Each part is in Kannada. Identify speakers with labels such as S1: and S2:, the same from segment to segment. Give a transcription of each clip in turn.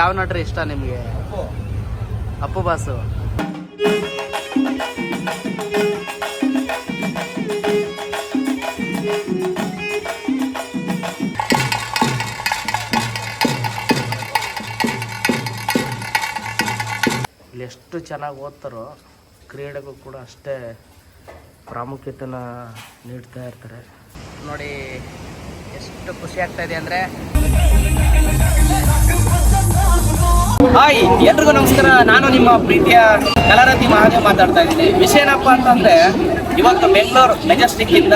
S1: ಯಾವ ನಟರು ಇಷ್ಟ ನಿಮಗೆ? ಅಪ್ಪು ಬಾಸು. ಇಲ್ಲಿ ಎಷ್ಟು ಚೆನ್ನಾಗಿ ಓದ್ತಾರೋ ಕ್ರೀಡೆಗೂ ಕೂಡ ಅಷ್ಟೇ ಪ್ರಾಮುಖ್ಯತೆನ ನೀಡ್ತಾ ಇರ್ತಾರೆ. ನೋಡಿ ಎಷ್ಟು ಖುಷಿ ಆಗ್ತಾ ಇದೆ ಅಂದರೆ. ಹಾಯ್ ಎಲ್ರಿಗೂ ನಮಸ್ಕಾರ. ನಾನು ನಿಮ್ಮ ಪ್ರೀತಿಯ ಕಲಾರತಿ ಮಹಾದೇವ್ ಮಾತಾಡ್ತಾ ಇದ್ದೀನಿ. ವಿಷಯ ಏನಪ್ಪ ಅಂತಂದರೆ, ಇವತ್ತು ಬೆಂಗಳೂರು ಮೆಜೆಸ್ಟಿಕ್ ಇಂದ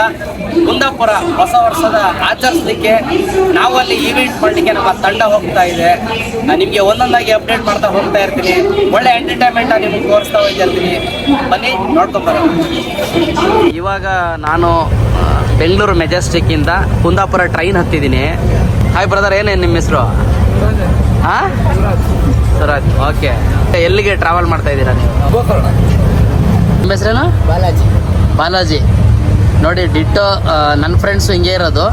S1: ಕುಂದಾಪುರ ಹೊಸ ವರ್ಷದ ಆಚರಿಸಲಿಕ್ಕೆ ನಾವು ಅಲ್ಲಿ ಈವೆಂಟ್ ಮಾಡಲಿಕ್ಕೆ ನಮ್ಮ ತಂಡ ಹೋಗ್ತಾ ಇದೆ. ನಿಮಗೆ ಒಂದೊಂದಾಗಿ ಅಪ್ಡೇಟ್ ಮಾಡ್ತಾ ಹೋಗ್ತಾ ಇರ್ತೀನಿ. ಒಳ್ಳೆ ಎಂಟರ್ಟೈನ್ಮೆಂಟ್ ನಿಮಗೆ ತೋರಿಸ್ತಾ ಹೋಗ್ತಿರ್ತೀನಿ. ಬನ್ನಿ ನೋಡ್ಕೊಂಬರೋಣ. ಇವಾಗ ನಾನು ಬೆಂಗಳೂರು ಮೆಜೆಸ್ಟಿಕ್ ಇಂದ ಕುಂದಾಪುರ ಟ್ರೈನ್ ಹತ್ತಿದ್ದೀನಿ. ಹಾಯ್ ಬ್ರದರ್, ಏನೇನು ನಿಮ್ಮ ಹೆಸರು? ಹಾಂ, ಸುರಾಜ್. ಓಕೆ, ಎಲ್ಲಿಗೆ ಟ್ರಾವೆಲ್ ಮಾಡ್ತಾ ಇದ್ದೀರಾ ನೀವು? ನಿಮ್ಮ ಹೆಸರೇನು? ಬಾಲಾಜಿ. ನೋಡಿ ಡಿಟ್ಟೋ ನನ್ನ ಫ್ರೆಂಡ್ಸು ಹಿಂಗೆ ಇರೋದು.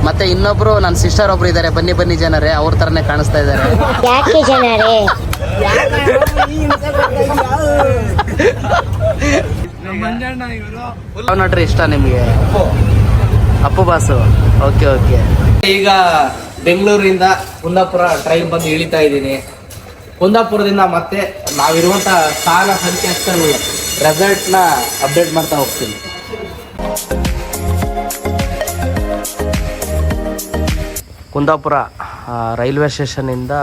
S1: ಮತ್ತೆ ಇನ್ನೊಬ್ರು ನನ್ನ ಸಿಸ್ಟರ್ ಒಬ್ರು ಇದ್ದಾರೆ. ಬನ್ನಿ ಜನರೇ, ಅವ್ರ ಥರನೇ ಕಾಣಿಸ್ತಾ ಇದ್ದಾರೆ.
S2: ಯಾಕೆ ಜನರೇ?
S1: ಯಾವ ನಟರು ಇಷ್ಟ ನಿಮಗೆ? ಅಪ್ಪು ಬಾಸು. ಓಕೆ. ಈಗ ಬೆಂಗಳೂರಿಂದ ಕುಂದಾಪುರ ಟ್ರೈನ್ ಬಂದು ಇಳಿತಾ ಇದ್ದೀನಿ. ಕುಂದಾಪುರದಿಂದ ಮತ್ತೆ ನಾವಿರುವಂಥ ಸ್ಥಾನ ಸಂಖ್ಯಾಸ್ತರು ರೆಸಾರ್ಟ್ನ ಅಪ್ಡೇಟ್ ಮಾಡ್ತಾ ಹೋಗ್ತೀನಿ. ಕುಂದಾಪುರ ರೈಲ್ವೆ ಸ್ಟೇಷನಿಂದ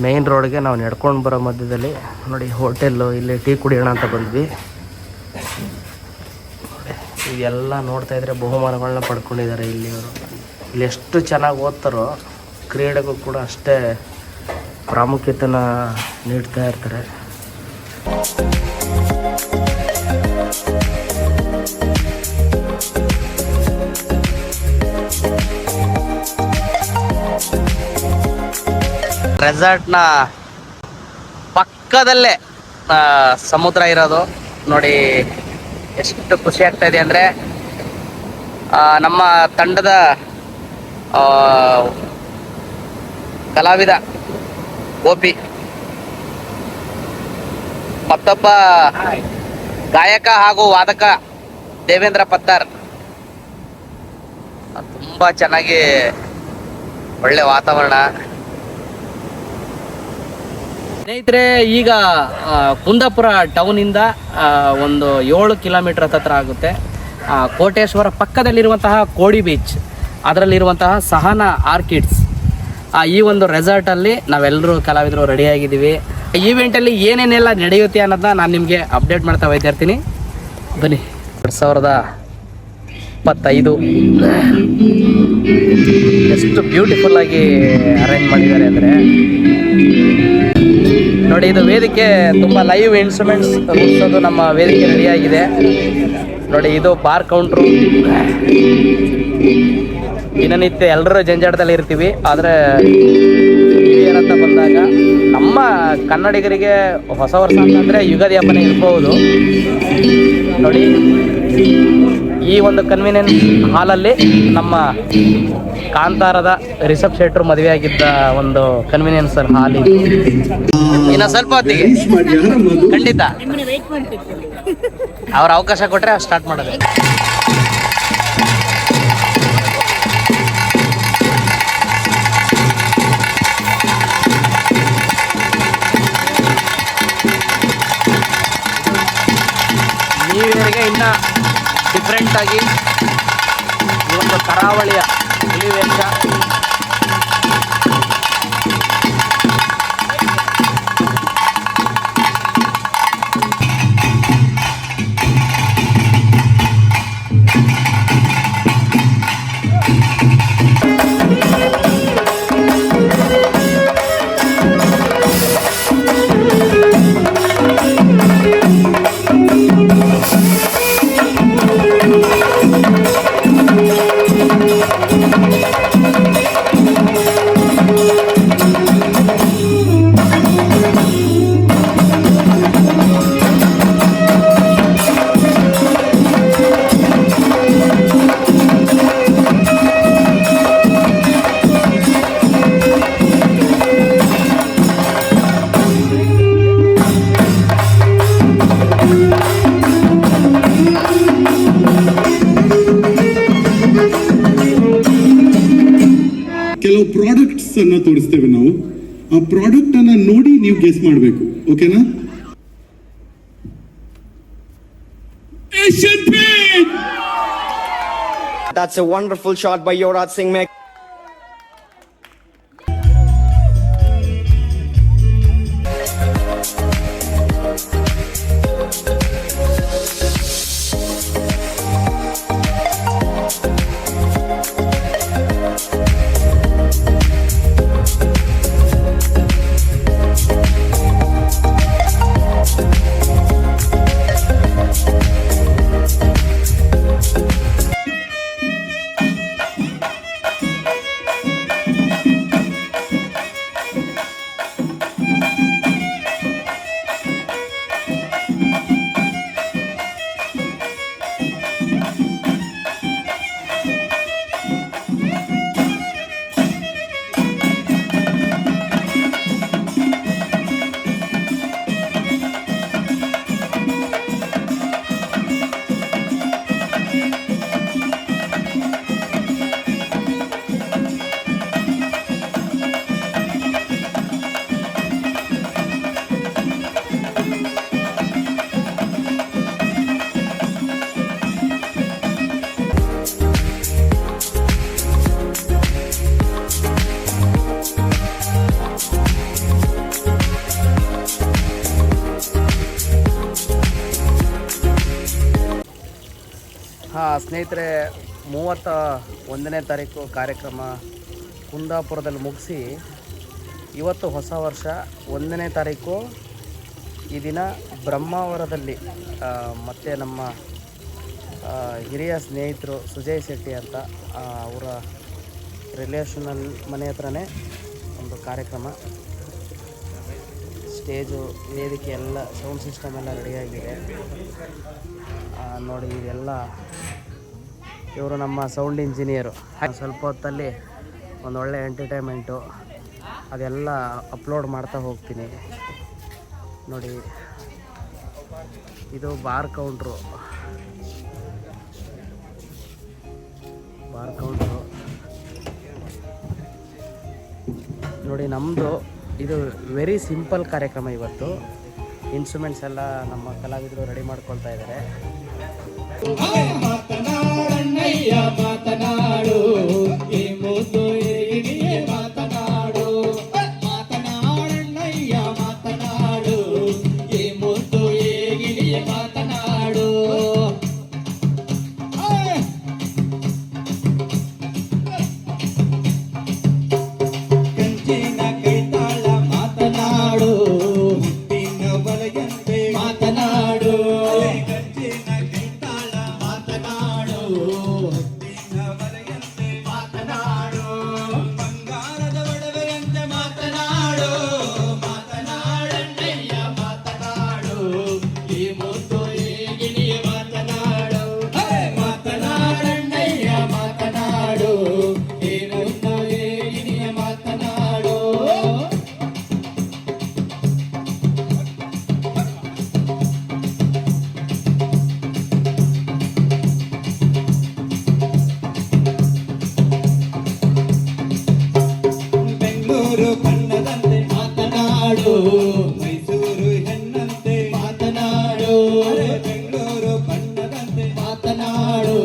S1: ಮೇನ್ ರೋಡ್ಗೆ ನಾವು ನಡ್ಕೊಂಡು ಬರೋ ಮಧ್ಯದಲ್ಲಿ ನೋಡಿ ಹೋಟೆಲ್ಲು, ಇಲ್ಲಿ ಟೀ ಕುಡಿಯೋಣ ಅಂತ ಬಂದ್ವಿ. ಇದೆಲ್ಲ ನೋಡ್ತಾ ಇದ್ರೆ ಬಹುಮಾನಗಳನ್ನ ಪಡ್ಕೊಂಡಿದ್ದಾರೆ ಇಲ್ಲಿ ಅವರು. ಇಲ್ಲಿ ಎಷ್ಟು ಚೆನ್ನಾಗಿ ಓದ್ತಾರೋ ಕ್ರೀಡೆಗೂ ಕೂಡ ಅಷ್ಟೇ ಪ್ರಾಮುಖ್ಯತೆನ ನೀಡ್ತಾ ಇರ್ತಾರೆ. ರೆಸಾರ್ಟ್ನ ಪಕ್ಕದಲ್ಲೇ ಸಮುದ್ರ ಇರೋದು. ನೋಡಿ ಎಷ್ಟು ಖುಷಿ ಆಗ್ತಾ ಇದೆ ಅಂದರೆ, ನಮ್ಮ ತಂಡದ ಕಲಾವಿದ ಗೋಪಿ, ಮತ್ತೊಬ್ಬ ಗಾಯಕ ಹಾಗೂ ವಾದಕ ದೇವೇಂದ್ರ ಪತ್ತಾರ್. ತುಂಬ ಚೆನ್ನಾಗಿ ಒಳ್ಳೆ ವಾತಾವರಣ. ಸ್ನೇಹಿತರೆ, ಈಗ ಕುಂದಾಪುರ ಟೌನಿಂದ ಒಂದು 7 ಕಿಲೋಮೀಟರ್ ಹತ್ರ ಆಗುತ್ತೆ. ಕೋಟೇಶ್ವರ ಪಕ್ಕದಲ್ಲಿರುವಂತಹ ಕೋಡಿ ಬೀಚ್, ಅದರಲ್ಲಿರುವಂತಹ ಸಹನಾ ಆರ್ಕಿಡ್ಸ್, ಈ ಒಂದು ರೆಸಾರ್ಟಲ್ಲಿ ನಾವೆಲ್ಲರೂ ಕಲಾವಿದರು ರೆಡಿಯಾಗಿದ್ದೀವಿ. ಈವೆಂಟಲ್ಲಿ ಏನೇನೆಲ್ಲ ನಡೆಯುತ್ತೆ ಅನ್ನೋದನ್ನ ನಾನು ನಿಮಗೆ ಅಪ್ಡೇಟ್ ಮಾಡ್ತಾ ಹೋಗ್ತಾ ಇರ್ತೀನಿ. ಬನ್ನಿ. 2025 ಎಷ್ಟು ಬ್ಯೂಟಿಫುಲ್ಲಾಗಿ ಅರೇಂಜ್ ಮಾಡಿದ್ದಾರೆ ಅಂದರೆ ನೋಡಿ. ಇದು ವೇದಿಕೆ ತುಂಬ ಲೈವ್ ಇನ್ಸ್ಟ್ರೂಮೆಂಟ್ಸ್ ರೂಪಿಸೋದು ನಮ್ಮ ವೇದಿಕೆ ರೆಡಿಯಾಗಿದೆ. ನೋಡಿ, ಇದು ಬಾರ್ ಕೌಂಟ್ರು. ದಿನನಿತ್ಯ ಎಲ್ಲರೂ ಜಂಜಾಟದಲ್ಲಿ ಇರ್ತೀವಿ. ಆದರೆ ಏನಂತ ಬಂದಾಗ ನಮ್ಮ ಕನ್ನಡಿಗರಿಗೆ ಹೊಸ ವರ್ಷ ಅಂತಂದರೆ ಯುಗಾದಿ ಹಬ್ಬನೇ ಇರ್ಬೋದು. ನೋಡಿ, ಈ ಒಂದು ಕನ್ವೀನಿಯನ್ಸ್ ಹಾಲಲ್ಲಿ ನಮ್ಮ ಕಾಂತಾರದ ರಿಷಬ್ ಶೆಟ್ರು ಮದುವೆ ಆಗಿದ್ದ ಒಂದು ಕನ್ವೀನಿಯನ್ಸ್ ಹಾಲ್. ಇನ್ನು ಸ್ವಲ್ಪ ಹೊತ್ತಿಗೆ ಖಂಡಿತ ಅವ್ರ ಅವಕಾಶ ಕೊಟ್ಟರೆ ಸ್ಟಾರ್ಟ್ ಮಾಡೋದು. ನೀವರಿಗೆ ಇನ್ನು ಡಿಫ್ರೆಂಟಾಗಿ ಈ ಒಂದು ಕರಾವಳಿಯ ಹುಲಿವೇಷ,
S2: ಅನ್ನ ತೋರಿಸ್ತೇವೆ ನಾವು. ಆ ಪ್ರಾಡಕ್ಟ್ ಅನ್ನ ನೋಡಿ ನೀವು ಗೆಸ್ ಮಾಡಬೇಕು. ಓಕೆನಾ? Asian Paint!
S3: That's a wonderful shot by Yuvraj Singh.
S1: ಸ್ನೇಹಿತರೆ, 31ನೇ ತಾರೀಕು ಕಾರ್ಯಕ್ರಮ ಕುಂದಾಪುರದಲ್ಲಿ ಮುಗಿಸಿ ಇವತ್ತು ಹೊಸ ವರ್ಷ 1ನೇ ತಾರೀಕು ಈ ದಿನ ಬ್ರಹ್ಮಾವರದಲ್ಲಿ ಮತ್ತು ನಮ್ಮ ಹಿರಿಯ ಸ್ನೇಹಿತರು ಸುಜಯ್ ಶೆಟ್ಟಿ ಅಂತ ಅವರ ರಿಲೇಷನಲ್ಲಿ ಮನೆ ಹತ್ರನೇ ಒಂದು ಕಾರ್ಯಕ್ರಮ. ಸ್ಟೇಜು, ವೇದಿಕೆ ಎಲ್ಲ, ಸೌಂಡ್ ಸಿಸ್ಟಮ್ ಎಲ್ಲ ರೆಡಿಯಾಗಿದೆ ನೋಡಿ. ಇದೆಲ್ಲ ಇವರು ನಮ್ಮ ಸೌಂಡ್ ಇಂಜಿನಿಯರು. ಸ್ವಲ್ಪ ಹೊತ್ತಲ್ಲಿ ಒಂದು ಒಳ್ಳೆ ಎಂಟರ್ಟೈನ್ಮೆಂಟು ಅದೆಲ್ಲ ಅಪ್ಲೋಡ್ ಮಾಡ್ತಾ ಹೋಗ್ತೀನಿ ನೋಡಿ. ಇದು ಬಾರ್ ಕೌಂಟ್ರು ನೋಡಿ. ನಮ್ಮದು ಇದು ವೆರಿ ಸಿಂಪಲ್ ಕಾರ್ಯಕ್ರಮ. ಇವತ್ತು ಇನ್ಸ್ಟ್ರೂಮೆಂಟ್ಸ್ ಎಲ್ಲ ನಮ್ಮ ಕಲಾವಿದರು ರೆಡಿ ಮಾಡ್ಕೊಳ್ತಾ ಇದ್ದಾರೆ.
S4: ಮಾತನಾಡು ಈ ಮುದ್ದು ಹಿರಿಯೇ ಮಾತನಾಡು, ಮಾತನಾಡಣ್ಣಯ್ಯ ಮಾತನಾಡು ಈ ಮುದ್ದು ಹಿರಿಯೇ ಮಾತನಾಡು. ಕಂಚಿನ ಕೈತಾಳ ಮಾತನಾಡು, ಮುತ್ತಿನ ಬಲೆಯಂತೆ ಮಾತನಾಡು. ಕಂಚಿನ ಕೈತಾಳ ಮಾತನಾಡು, ಮುತ್ತಿನ ಬಲೆಯಂತೆ ಮಾತನಾಡು. ಬಂಗಾರದ ಒಡವೆಯಂತೆ ಮಾತನಾಡು, ಮಾತನಾಡಣ್ಣಯ್ಯ ಮಾತನಾಡು ಈ ಮುದ್ದು ಗಿಣಿಯ ಮಾತನಾಡು. ಮಾತನಾಡಣ್ಣಯ್ಯ ಮಾತನಾಡು ಈ ಮುದ್ದು ಗಿಣಿಯ ಮಾತನಾಡು. ಬೆಂಗಳೂರು ಬಣ್ಣದಂತೆ ಮಾತನಾಡು, ಮೈಸೂರು ಹೆಣ್ಣಂತೆ ಮಾತನಾಡು. ಬೆಂಗಳೂರು ಬಣ್ಣದಂತೆ ಮಾತನಾಡು,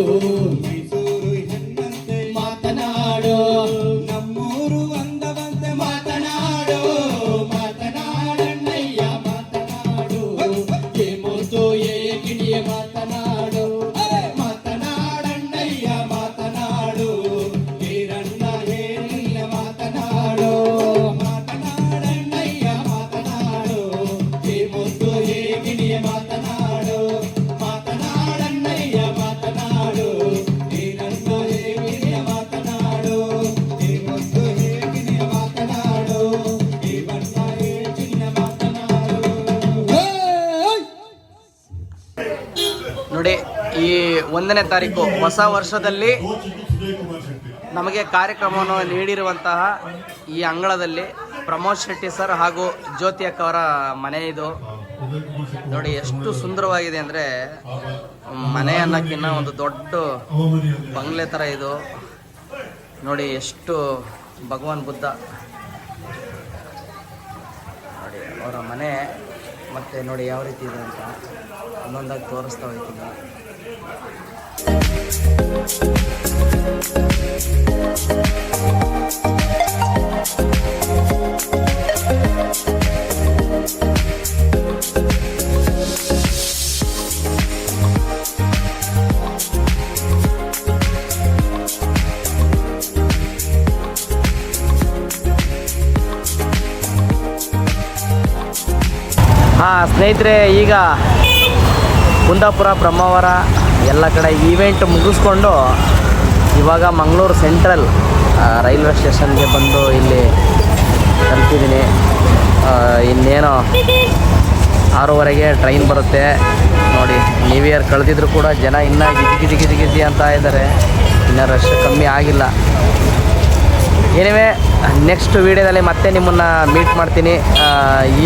S4: ಮೈಸೂರು ಹೆಣ್ಣಂತೆ ಮಾತನಾಡು. ನಮ್ಮೂರು ಅಂದವಂತೆ ಮಾತನಾಡು, ಮಾತನಾಡಣ್ಣಯ್ಯ ಮಾತನಾಡು ಈ ಮುದ್ದು ಗಿಣಿಯ ಮಾತನಾಡು. ಮಾತನಾಡಣ್ಣಯ್ಯ ಮಾತನಾಡು, ಈರಣ್ಣ ಹೇಳಿಲ್ಲ ಮಾತನಾಡು. ಮಾತನಾಡಣ್ಣಯ್ಯ ಮಾತನಾಡು ಈ ಮುದ್ದು ಗಿಣಿಯ ಮಾತನಾಡು. ಮಾತನಾಡಣ್ಣಯ್ಯ ಮಾತನಾಡು, ಈರಣ್ಣ ಹೇಳಿಲ್ಲ ಮಾತನಾಡು. ಈ ಮುದ್ದು ಗಿಣಿಯ ಮಾತನಾಡು, ಈ ಬಣ್ಣ ಚಿನ್ನ ಮಾತನಾಡು.
S1: ನೋಡಿ, ಈ 1ನೇ ತಾರೀಕು ಹೊಸ ವರ್ಷದಲ್ಲಿ ನಮಗೆ ಕಾರ್ಯಕ್ರಮವನ್ನು ನೀಡಿರುವಂತಹ ಈ ಅಂಗಳದಲ್ಲಿ ಪ್ರಮೋದ್ ಶೆಟ್ಟಿ ಸರ್ ಹಾಗೂ ಜ್ಯೋತಿ ಅಕ್ಕ ಅವರ ಮನೆ ಇದು. ನೋಡಿ ಎಷ್ಟು ಸುಂದರವಾಗಿದೆ ಅಂದರೆ, ಮನೆ ಅನ್ನೋಕ್ಕಿಂತ ಒಂದು ದೊಡ್ಡ ಬಂಗ್ಲೆ ಥರ ಇದು. ನೋಡಿ ಎಷ್ಟು ಭಗವಾನ್ ಬುದ್ಧ ಅವರ ಮನೆ ಮತ್ತು ನೋಡಿ ಯಾವ ರೀತಿ ಇದೆ ಅಂತ ಒಂದೊಂದಾಗಿ ತೋರಿಸ್ತಾ ಹೋಗ್ತೀನಿ. ಸ್ನೇಹಿತರೆ, ಈಗ ಕುಂದಾಪುರ, ಬ್ರಹ್ಮಾವರ ಎಲ್ಲ ಕಡೆ ಈವೆಂಟ್ ಮುಗಿಸ್ಕೊಂಡು ಇವಾಗ ಮಂಗಳೂರು ಸೆಂಟ್ರಲ್ ರೈಲ್ವೆ ಸ್ಟೇಷನ್ಗೆ ಬಂದು ಇಲ್ಲಿ ತಲುಪಿದ್ದೀನಿ. ಇನ್ನೇನೋ 6:30ಗೆ ಟ್ರೈನ್ ಬರುತ್ತೆ. ನೋಡಿ, ನ್ಯೂ ಇಯರ್ ಕಳೆದಿದ್ರು ಕೂಡ ಜನ ಇನ್ನೂ ಗಿಜಿ ಅಂತ ಇದ್ದಾರೆ. ಇನ್ನೂ ರಶ್ ಕಮ್ಮಿ ಆಗಿಲ್ಲ. ಏನಿವೆ, ನೆಕ್ಸ್ಟ್ ವೀಡಿಯೋದಲ್ಲಿ ಮತ್ತೆ ನಿಮ್ಮನ್ನು ಮೀಟ್ ಮಾಡ್ತೀನಿ.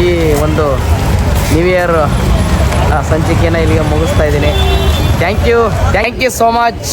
S1: ಈ ಒಂದು ನ್ಯೂ ಇಯರ್ ಸಂಚಿಕೆಯನ್ನು ಇಲ್ಲಿಗೆ ಮುಗಿಸ್ತಾ ಇದ್ದೀನಿ. Thank you so much.